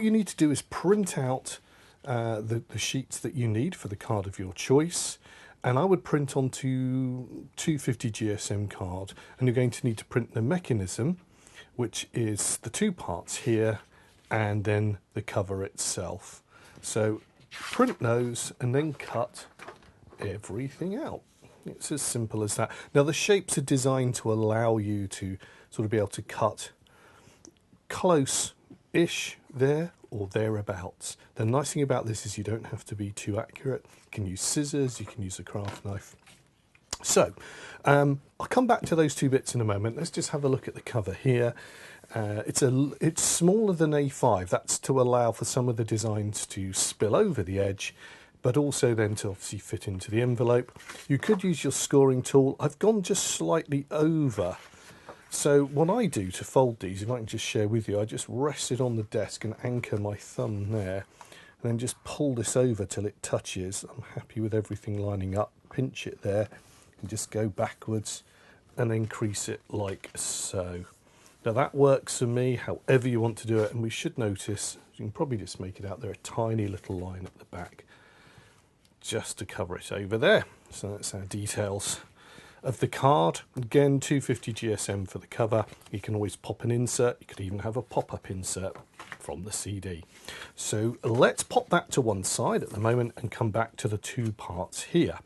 you need to do is print out the sheets that you need for the card of your choice. And I would print onto 250 GSM card, and you're going to need to print the mechanism, which is the two parts here, and then the cover itself. So print those and then cut everything out. It's as simple as that. Now the shapes are designed to allow you to sort of be able to cut close-ish there or thereabouts. The nice thing about this is you don't have to be too accurate. You can use scissors, you can use a craft knife. So I'll come back to those two bits in a moment. Let's just have a look at the cover here. It's smaller than A5. That's to allow for some of the designs to spill over the edge, but also then to obviously fit into the envelope. You could use your scoring tool. I've gone just slightly over. So what I do to fold these, if I can just share with you, I just rest it on the desk and anchor my thumb there, and then just pull this over till it touches. I'm happy with everything lining up. Pinch it there and just go backwards and then crease it like so. Now that works for me, however you want to do it, and we should notice, you can probably just make it out there, a tiny little line at the back, just to cover it over there. So that's our details of the card. Again, 250 GSM for the cover. You can always pop an insert. You could even have a pop-up insert from the CD. So let's pop that to one side at the moment and come back to the two parts here.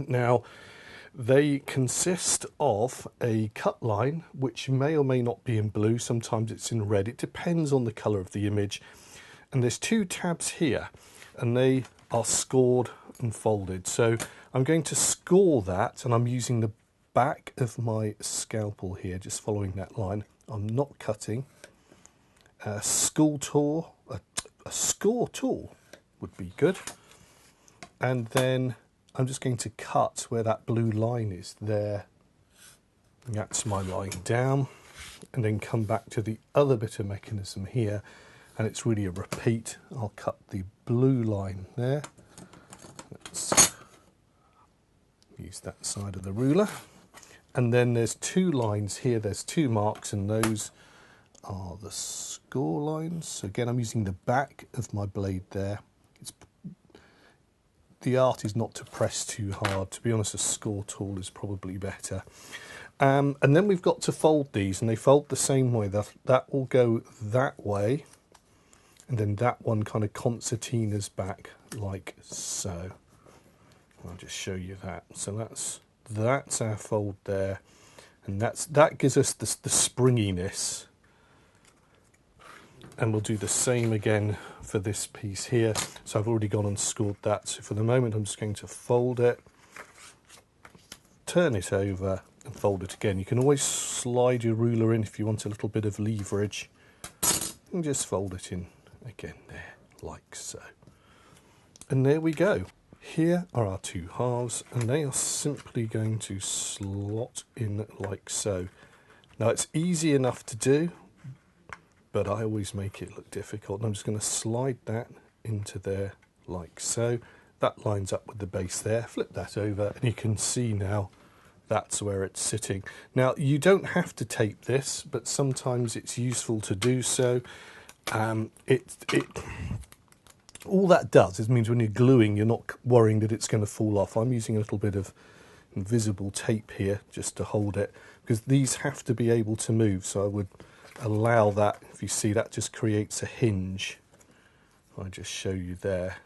Now, they consist of a cut line, which may or may not be in blue. Sometimes it's in red. It depends on the colour of the image. And there's two tabs here, and they are scored and folded. So I'm going to score that, and I'm using the back of my scalpel here, just following that line. I'm not cutting. A score tool would be good. And then I'm just going to cut where that blue line is there. That's my line down. And then come back to the other bit of mechanism here. And it's really a repeat. I'll cut the blue line there. Let's use that side of the ruler. And then there's two lines here. There's two marks, and those are the score lines. So again, I'm using the back of my blade there. The art is not to press too hard. To be honest, a score tool is probably better. And then we've got to fold these, and they fold the same way. That will go that way, and then that one kind of concertinas back like so. I'll just show you that. So that's our fold there, and that gives us the springiness. And we'll do the same again for this piece here. So I've already gone and scored that. So for the moment, I'm just going to fold it, turn it over, and fold it again. You can always slide your ruler in if you want a little bit of leverage, and just fold it in again there, like so. And there we go. Here are our two halves, and they are simply going to slot in like so. Now it's easy enough to do, but I always make it look difficult. And I'm just going to slide that into there like so. That lines up with the base there. Flip that over, and you can see now that's where it's sitting. Now you don't have to tape this, but sometimes it's useful to do so. All that does is means when you're gluing, you're not worrying that it's going to fall off. I'm using a little bit of invisible tape here just to hold it, because these have to be able to move. So I would allow that. If you see, that just creates a hinge. I'll just show you there.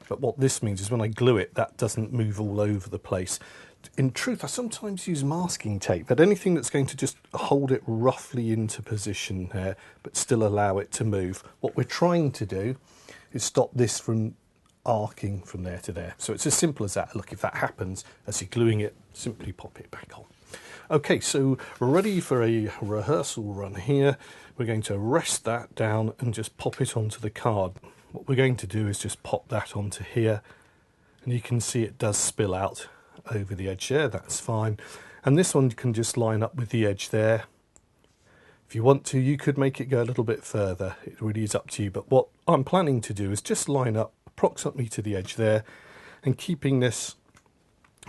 But what this means is when I glue it, that doesn't move all over the place. In truth, I sometimes use masking tape, but anything that's going to just hold it roughly into position there, but still allow it to move. What we're trying to do is stop this from arcing from there to there. So it's as simple as that. Look, if that happens as you're gluing it, simply pop it back on. Okay, so we're ready for a rehearsal run here. We're going to rest that down and just pop it onto the card. What we're going to do is just pop that onto here, and you can see it does spill out over the edge there. That's fine. And this one can just line up with the edge there. If you want to, you could make it go a little bit further. It really is up to you. But what I'm planning to do is just line up approximately to the edge there, and keeping this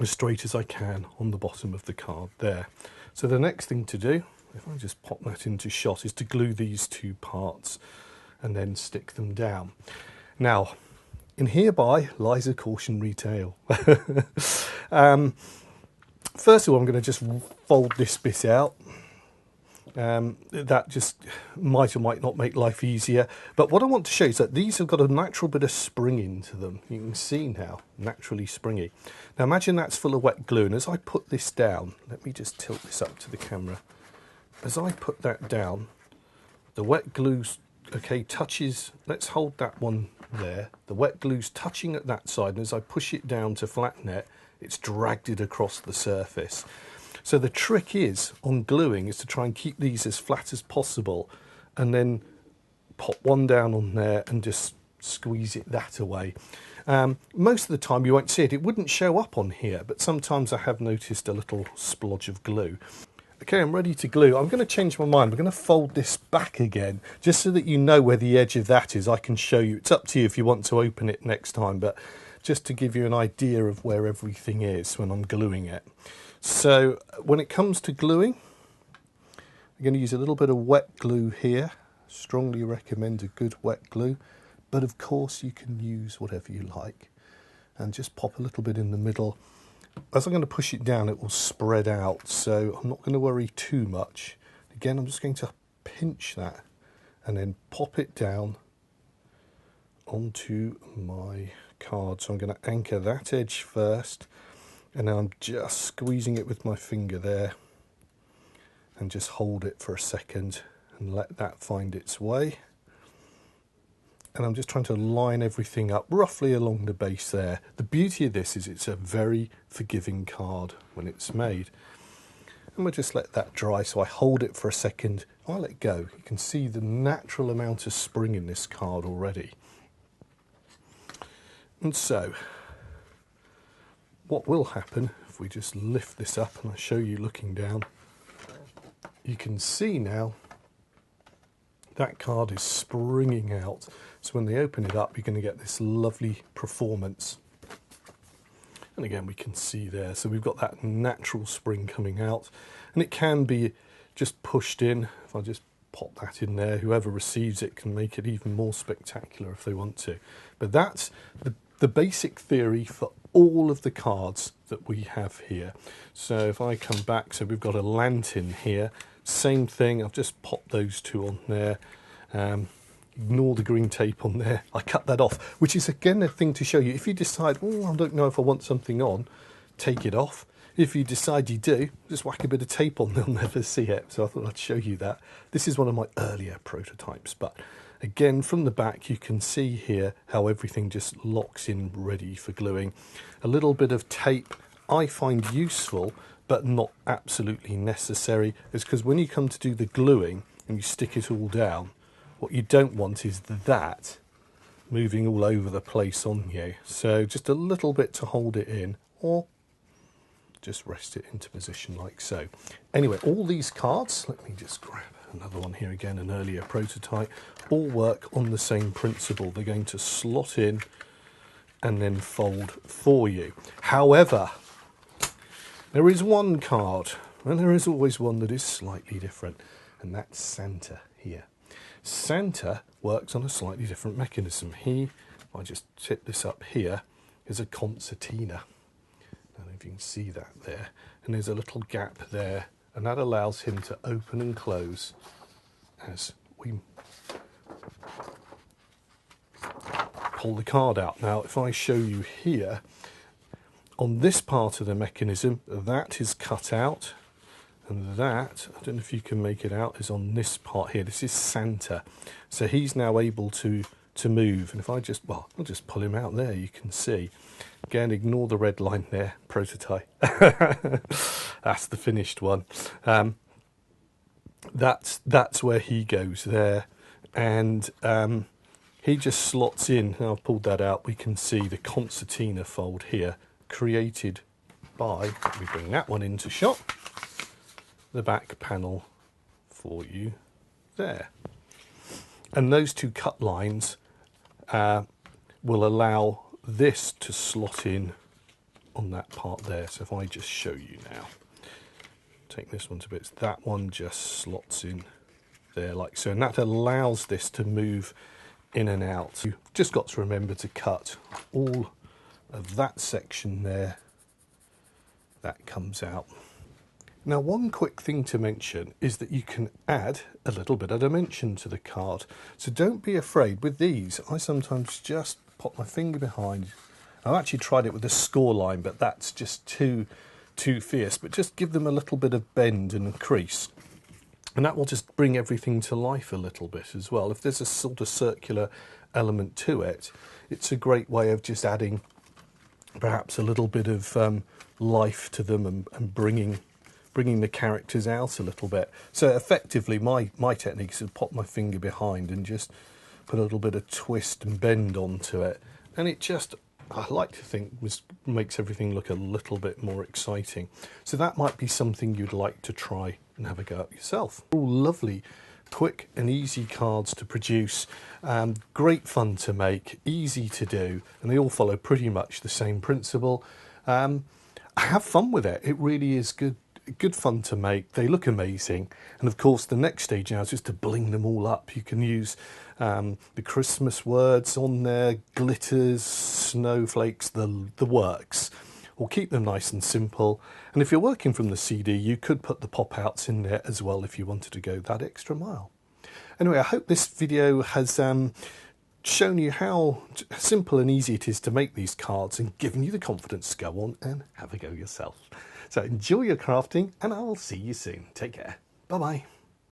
as straight as I can on the bottom of the card there. So the next thing to do, if I just pop that into shot, is to glue these two parts. and then stick them down. Now, in hereby lies a cautionary tale. First of all, I'm going to just fold this bit out. That just might or might not make life easier. But what I want to show you is that these have got a natural bit of spring into them. You can see now, naturally springy. Now imagine that's full of wet glue, and as I put this down, let me just tilt this up to the camera. As I put that down, the wet glue's, okay, touches, let's hold that one there. The wet glue's touching at that side, and as I push it down to flatten it, it's dragged it across the surface. So the trick is, on gluing, is to try and keep these as flat as possible, and then pop one down on there and just squeeze it that away. Most of the time you won't see it. It wouldn't show up on here, but sometimes I have noticed a little splodge of glue. Okay, I'm ready to glue. I'm going to change my mind. I'm going to fold this back again, just so that you know where the edge of that is. I can show you. It's up to you if you want to open it next time, but just to give you an idea of where everything is when I'm gluing it. So when it comes to gluing, I'm going to use a little bit of wet glue here. Strongly recommend a good wet glue, but of course you can use whatever you like. And just pop a little bit in the middle. As I'm going to push it down, it will spread out, so I'm not going to worry too much. Again, I'm just going to pinch that and then pop it down onto my card. So I'm going to anchor that edge first, and then I'm just squeezing it with my finger there, and just hold it for a second and let that find its way. And I'm just trying to line everything up roughly along the base there. The beauty of this is it's a very forgiving card when it's made. And we'll just let that dry, so I hold it for a second, I let go. You can see the natural amount of spring in this card already. And so, what will happen if we just lift this up and I show you looking down, you can see now that card is springing out. So when they open it up, you're going to get this lovely performance. And again, we can see there. So we've got that natural spring coming out, and it can be just pushed in. If I just pop that in there, whoever receives it can make it even more spectacular if they want to. But that's the basic theory for all of the cards that we have here. So if I come back, so we've got a lantern here. Same thing, I've just popped those two on there. Ignore the green tape on there. I cut that off, which is again a thing to show you. If you decide, oh, I don't know if I want something on, take it off. If you decide you do, just whack a bit of tape on, they'll never see it. So I thought I'd show you that. This is one of my earlier prototypes, but again, from the back, you can see here how everything just locks in ready for gluing. A little bit of tape I find useful, but not absolutely necessary, is because when you come to do the gluing and you stick it all down, what you don't want is that moving all over the place on you. So just a little bit to hold it in, or just rest it into position like so. Anyway, all these cards, let me just grab another one here again, an earlier prototype, all work on the same principle. They're going to slot in and then fold for you. However, there is one card, and there is always one that is slightly different, and that's Santa here. Santa works on a slightly different mechanism. If I just tip this up here, is a concertina. I don't know if you can see that there. And there's a little gap there, and that allows him to open and close as we pull the card out. Now, if I show you here, on this part of the mechanism, that is cut out. And that, I don't know if you can make it out, is on this part here. This is Santa. So he's now able to move. And if I just, well, I'll just pull him out there, you can see. Again, ignore the red line there, prototype. That's the finished one. That's where he goes there. And he just slots in. Now I've pulled that out. We can see the concertina fold here, created by, let me bring that one into shot, the back panel for you there. And those two cut lines will allow this to slot in on that part there. So if I just show you now, take this one to bits, that one just slots in there like so, and that allows this to move in and out. You've just got to remember to cut all of that section there. That comes out. Now, one quick thing to mention is that you can add a little bit of dimension to the card. So don't be afraid. With these, I sometimes just pop my finger behind. I've actually tried it with a score line, but that's just too fierce. But just give them a little bit of bend and a crease. And that will just bring everything to life a little bit as well. If there's a sort of circular element to it, it's a great way of just adding perhaps a little bit of life to them and bringing the characters out a little bit. So effectively my technique is to pop my finger behind and just put a little bit of twist and bend onto it, and it just, I like to think, makes everything look a little bit more exciting. So that might be something you'd like to try and have a go at yourself. All lovely, quick and easy cards to produce, great fun to make, easy to do, and they all follow pretty much the same principle. Have fun with it. It really is good fun to make. They look amazing, and of course the next stage now is just to bling them all up. You can use the Christmas words on there, glitters, snowflakes, the works, or keep them nice and simple. And if you're working from the CD, you could put the pop-outs in there as well if you wanted to go that extra mile. Anyway, I hope this video has shown you how simple and easy it is to make these cards and given you the confidence to go on and have a go yourself. So enjoy your crafting, and I will see you soon. Take care. Bye-bye.